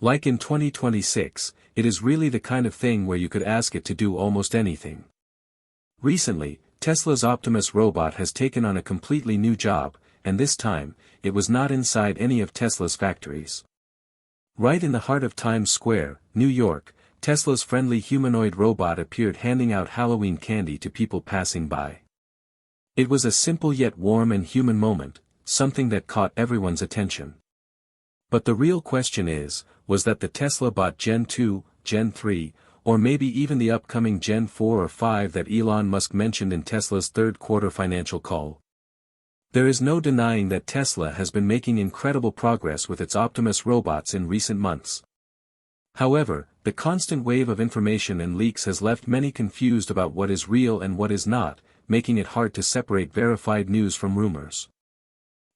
Like in 2026, it is really the kind of thing where you could ask it to do almost anything. Recently, Tesla's Optimus robot has taken on a completely new job, and this time, it was not inside any of Tesla's factories. Right in the heart of Times Square, New York, Tesla's friendly humanoid robot appeared handing out Halloween candy to people passing by. It was a simple yet warm and human moment, something that caught everyone's attention. But the real question is, was that the Tesla bot Gen 2, Gen 3, or maybe even the upcoming Gen 4 or 5 that Elon Musk mentioned in Tesla's third quarter financial call? There is no denying that Tesla has been making incredible progress with its Optimus robots in recent months. However, the constant wave of information and leaks has left many confused about what is real and what is not, making it hard to separate verified news from rumors.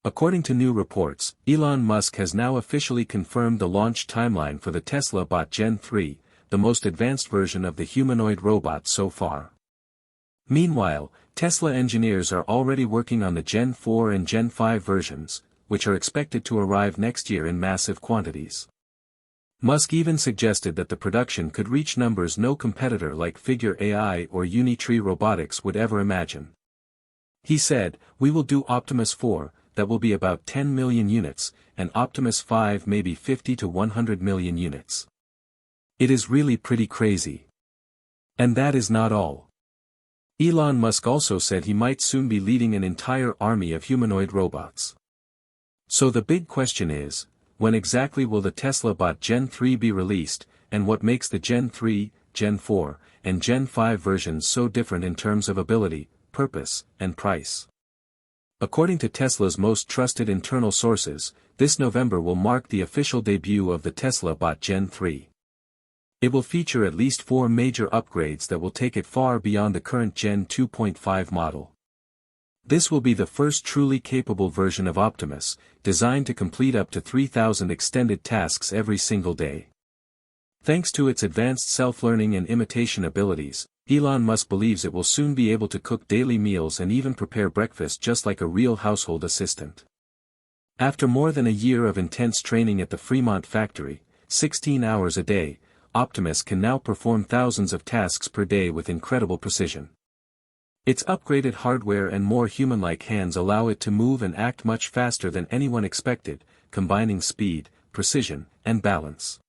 According to new reports, Elon Musk has now officially confirmed the launch timeline for the Tesla bot Gen 3, the most advanced version of the humanoid robot so far. Meanwhile, Tesla engineers are already working on the Gen 4 and Gen 5 versions, which are expected to arrive next year in massive quantities. Musk even suggested that the production could reach numbers no competitor like Figure AI or Unitree Robotics would ever imagine. He said, "We will do Optimus 4, that will be about 10 million units, and Optimus 5 maybe 50 to 100 million units. It is really pretty crazy." And that is not all. Elon Musk also said he might soon be leading an entire army of humanoid robots. So the big question is, when exactly will the Tesla bot Gen 3 be released, and what makes the Gen 3, Gen 4, and Gen 5 versions so different in terms of ability, purpose, and price? According to Tesla's most trusted internal sources, this November will mark the official debut of the Tesla bot Gen 3. It will feature at least 4 major upgrades that will take it far beyond the current Gen 2.5 model. This will be the first truly capable version of Optimus, designed to complete up to 3,000 extended tasks every single day. Thanks to its advanced self-learning and imitation abilities, Elon Musk believes it will soon be able to cook daily meals and even prepare breakfast just like a real household assistant. After more than a year of intense training at the Fremont factory, 16 hours a day, Optimus can now perform thousands of tasks per day with incredible precision. Its upgraded hardware and more human-like hands allow it to move and act much faster than anyone expected, combining speed, precision, and balance.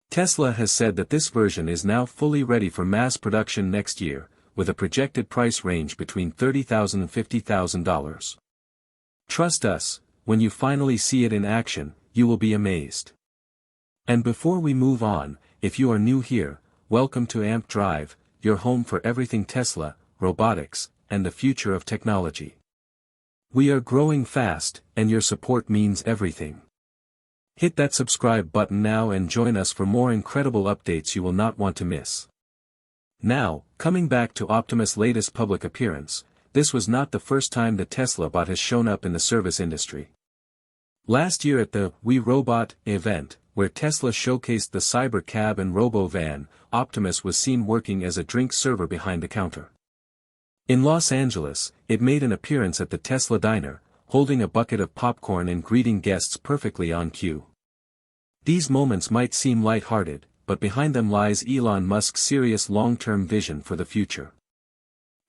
Tesla has said that this version is now fully ready for mass production next year, with a projected price range between $30,000 and $50,000. Trust us, when you finally see it in action, you will be amazed. And before we move on, if you are new here, welcome to Amp Drive, your home for everything Tesla, robotics, and the future of technology. We are growing fast, and your support means everything. Hit that subscribe button now and join us for more incredible updates you will not want to miss. Now, coming back to Optimus' latest public appearance, this was not the first time the Tesla bot has shown up in the service industry. Last year at the We Robot event, where Tesla showcased the Cybercab and Robo-van, Optimus was seen working as a drink server behind the counter. In Los Angeles, it made an appearance at the Tesla diner, holding a bucket of popcorn and greeting guests perfectly on cue. These moments might seem lighthearted, but behind them lies Elon Musk's serious long-term vision for the future.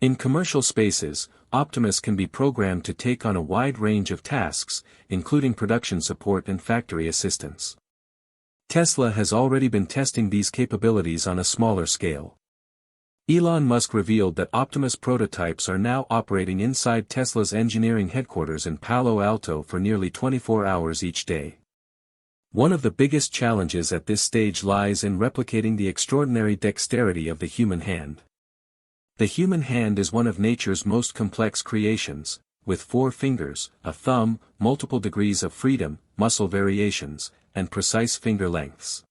In commercial spaces, Optimus can be programmed to take on a wide range of tasks, including production support and factory assistance. Tesla has already been testing these capabilities on a smaller scale. Elon Musk revealed that Optimus prototypes are now operating inside Tesla's engineering headquarters in Palo Alto for nearly 24 hours each day. One of the biggest challenges at this stage lies in replicating the extraordinary dexterity of the human hand. The human hand is one of nature's most complex creations, with 4 fingers, a thumb, multiple degrees of freedom, muscle variations, and precise finger lengths.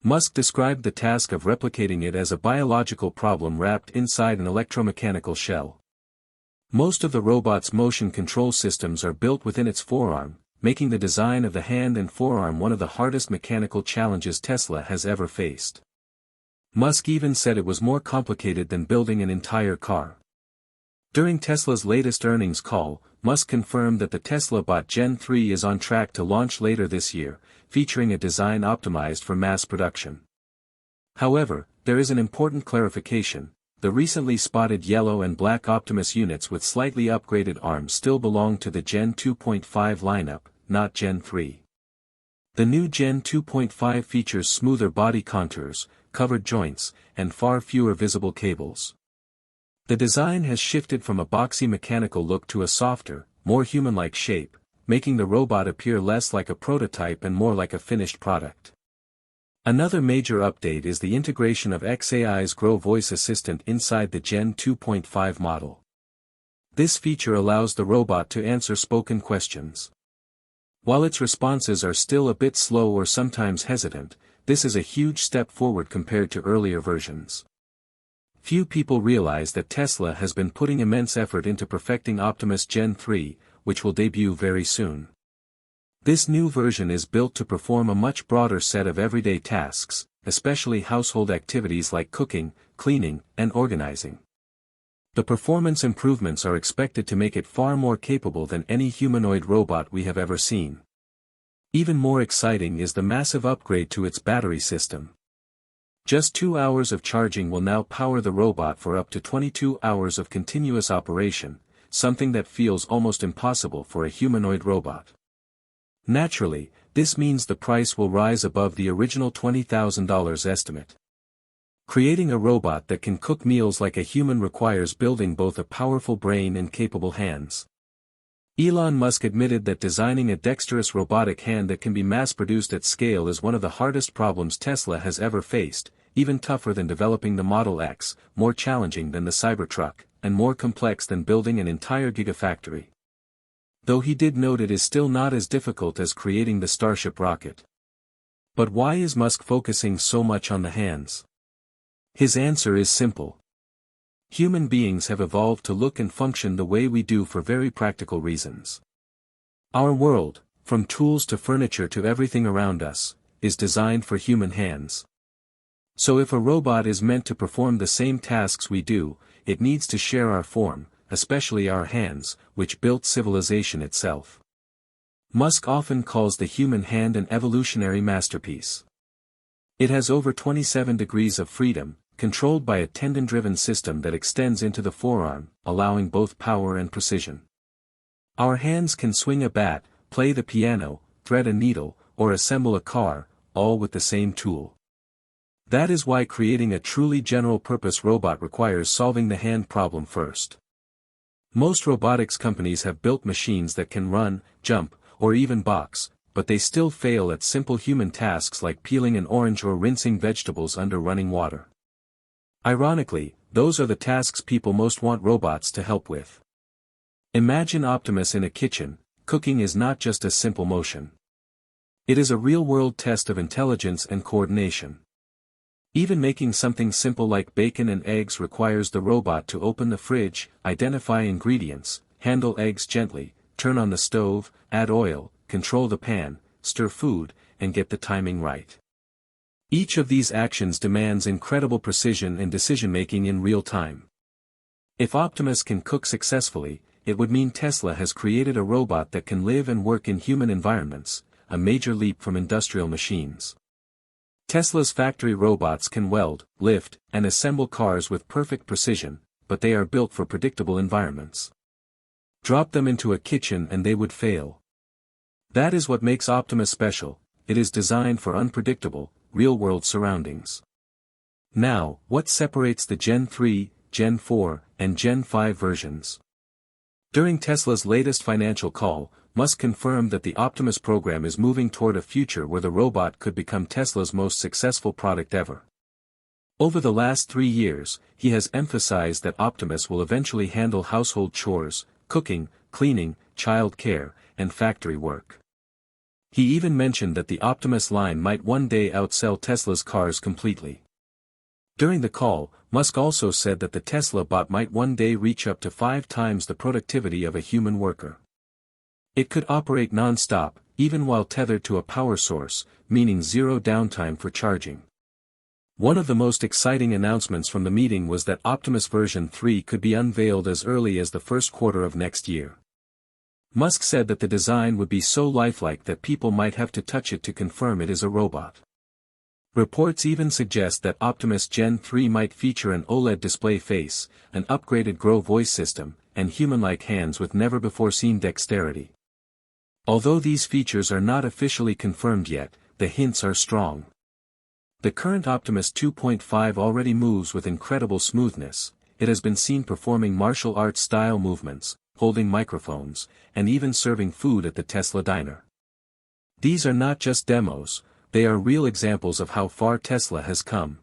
Musk described the task of replicating it as a biological problem wrapped inside an electromechanical shell. Most of the robot's motion control systems are built within its forearm, making the design of the hand and forearm one of the hardest mechanical challenges Tesla has ever faced. Musk even said it was more complicated than building an entire car. During Tesla's latest earnings call, Musk confirmed that the Tesla Bot Gen 3 is on track to launch later this year, featuring a design optimized for mass production. However, there is an important clarification: the recently spotted yellow and black Optimus units with slightly upgraded arms still belong to the Gen 2.5 lineup, not Gen 3. The new Gen 2.5 features smoother body contours, covered joints, and far fewer visible cables. The design has shifted from a boxy mechanical look to a softer, more human-like shape, making the robot appear less like a prototype and more like a finished product. Another major update is the integration of xAI's Grow voice assistant inside the Gen 2.5 model. This feature allows the robot to answer spoken questions. While its responses are still a bit slow or sometimes hesitant, this is a huge step forward compared to earlier versions. Few people realize that Tesla has been putting immense effort into perfecting Optimus Gen 3, which will debut very soon. This new version is built to perform a much broader set of everyday tasks, especially household activities like cooking, cleaning, and organizing. The performance improvements are expected to make it far more capable than any humanoid robot we have ever seen. Even more exciting is the massive upgrade to its battery system. Just 2 hours of charging will now power the robot for up to 22 hours of continuous operation, something that feels almost impossible for a humanoid robot. Naturally, this means the price will rise above the original $20,000 estimate. Creating a robot that can cook meals like a human requires building both a powerful brain and capable hands. Elon Musk admitted that designing a dexterous robotic hand that can be mass-produced at scale is one of the hardest problems Tesla has ever faced, even tougher than developing the Model X, more challenging than the Cybertruck, and more complex than building an entire gigafactory. Though he did note it is still not as difficult as creating the Starship rocket. But why is Musk focusing so much on the hands? His answer is simple. Human beings have evolved to look and function the way we do for very practical reasons. Our world, from tools to furniture to everything around us, is designed for human hands. So if a robot is meant to perform the same tasks we do, it needs to share our form, especially our hands, which built civilization itself. Musk often calls the human hand an evolutionary masterpiece. It has over 27 degrees of freedom, controlled by a tendon-driven system that extends into the forearm, allowing both power and precision. Our hands can swing a bat, play the piano, thread a needle, or assemble a car, all with the same tool. That is why creating a truly general-purpose robot requires solving the hand problem first. Most robotics companies have built machines that can run, jump, or even box, but they still fail at simple human tasks like peeling an orange or rinsing vegetables under running water. Ironically, those are the tasks people most want robots to help with. Imagine Optimus in a kitchen. Cooking is not just a simple motion. It is a real-world test of intelligence and coordination. Even making something simple like bacon and eggs requires the robot to open the fridge, identify ingredients, handle eggs gently, turn on the stove, add oil, control the pan, stir food, and get the timing right. Each of these actions demands incredible precision and decision-making in real time. If Optimus can cook successfully, it would mean Tesla has created a robot that can live and work in human environments, a major leap from industrial machines. Tesla's factory robots can weld, lift, and assemble cars with perfect precision, but they are built for predictable environments. Drop them into a kitchen and they would fail. That is what makes Optimus special. It is designed for unpredictable, real-world surroundings. Now, what separates the Gen 3, Gen 4, and Gen 5 versions? During Tesla's latest financial call, Musk confirmed that the Optimus program is moving toward a future where the robot could become Tesla's most successful product ever. Over the last 3 years, he has emphasized that Optimus will eventually handle household chores, cooking, cleaning, child care, and factory work. He even mentioned that the Optimus line might one day outsell Tesla's cars completely. During the call, Musk also said that the Tesla bot might one day reach up to 5 times the productivity of a human worker. It could operate non-stop, even while tethered to a power source, meaning zero downtime for charging. One of the most exciting announcements from the meeting was that Optimus version 3 could be unveiled as early as the first quarter of next year. Musk said that the design would be so lifelike that people might have to touch it to confirm it is a robot. Reports even suggest that Optimus Gen 3 might feature an OLED display face, an upgraded Grow voice system, and human-like hands with never-before-seen dexterity. Although these features are not officially confirmed yet, the hints are strong. The current Optimus 2.5 already moves with incredible smoothness. It has been seen performing martial arts-style movements, holding microphones, and even serving food at the Tesla diner. These are not just demos, they are real examples of how far Tesla has come.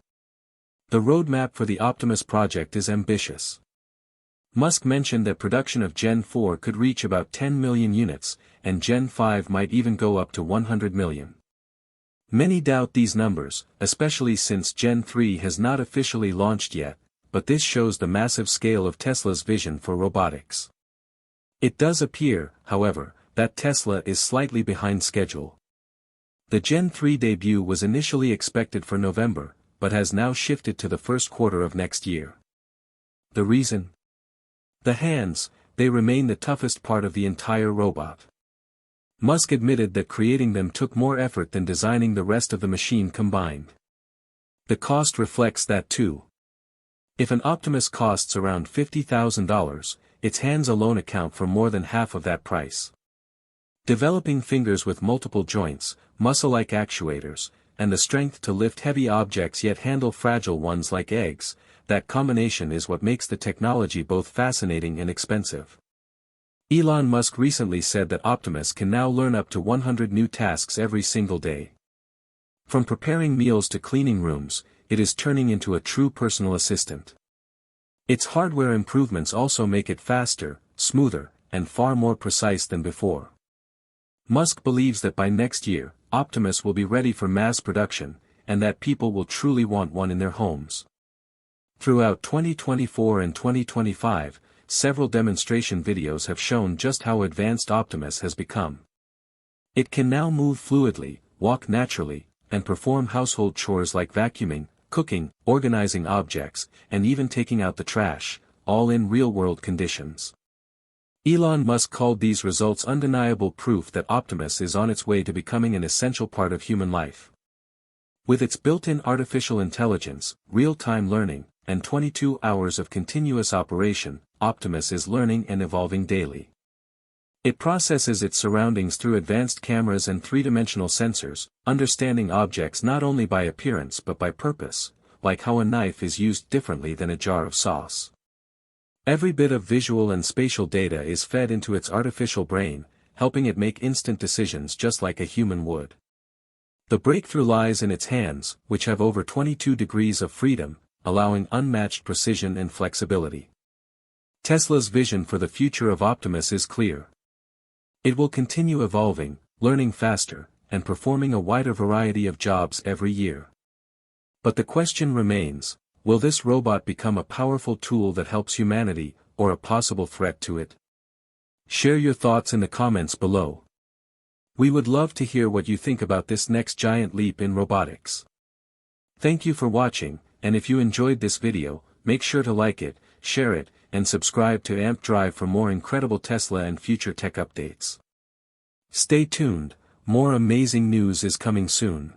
The roadmap for the Optimus project is ambitious. Musk mentioned that production of Gen 4 could reach about 10 million units, and Gen 5 might even go up to 100 million. Many doubt these numbers, especially since Gen 3 has not officially launched yet, but this shows the massive scale of Tesla's vision for robotics. It does appear, however, that Tesla is slightly behind schedule. The Gen 3 debut was initially expected for November, but has now shifted to the first quarter of next year. The reason? The hands, they remain the toughest part of the entire robot. Musk admitted that creating them took more effort than designing the rest of the machine combined. The cost reflects that too. If an Optimus costs around $50,000, its hands alone account for more than half of that price. Developing fingers with multiple joints, muscle-like actuators, and the strength to lift heavy objects yet handle fragile ones like eggs, that combination is what makes the technology both fascinating and expensive. Elon Musk recently said that Optimus can now learn up to 100 new tasks every single day. From preparing meals to cleaning rooms, it is turning into a true personal assistant. Its hardware improvements also make it faster, smoother, and far more precise than before. Musk believes that by next year, Optimus will be ready for mass production, and that people will truly want one in their homes. Throughout 2024 and 2025, several demonstration videos have shown just how advanced Optimus has become. It can now move fluidly, walk naturally, and perform household chores like vacuuming, cooking, organizing objects, and even taking out the trash, all in real-world conditions. Elon Musk called these results undeniable proof that Optimus is on its way to becoming an essential part of human life. With its built-in artificial intelligence, real-time learning, and 22 hours of continuous operation, Optimus is learning and evolving daily. It processes its surroundings through advanced cameras and three-dimensional sensors, understanding objects not only by appearance but by purpose, like how a knife is used differently than a jar of sauce. Every bit of visual and spatial data is fed into its artificial brain, helping it make instant decisions just like a human would. The breakthrough lies in its hands, which have over 22 degrees of freedom, allowing unmatched precision and flexibility. Tesla's vision for the future of Optimus is clear. It will continue evolving, learning faster, and performing a wider variety of jobs every year. But the question remains, will this robot become a powerful tool that helps humanity, or a possible threat to it? Share your thoughts in the comments below. We would love to hear what you think about this next giant leap in robotics. Thank you for watching, and if you enjoyed this video, make sure to like it, share it, and subscribe to AMP Drive for more incredible Tesla and future tech updates. Stay tuned, more amazing news is coming soon.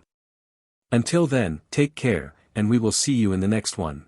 Until then, take care, and we will see you in the next one.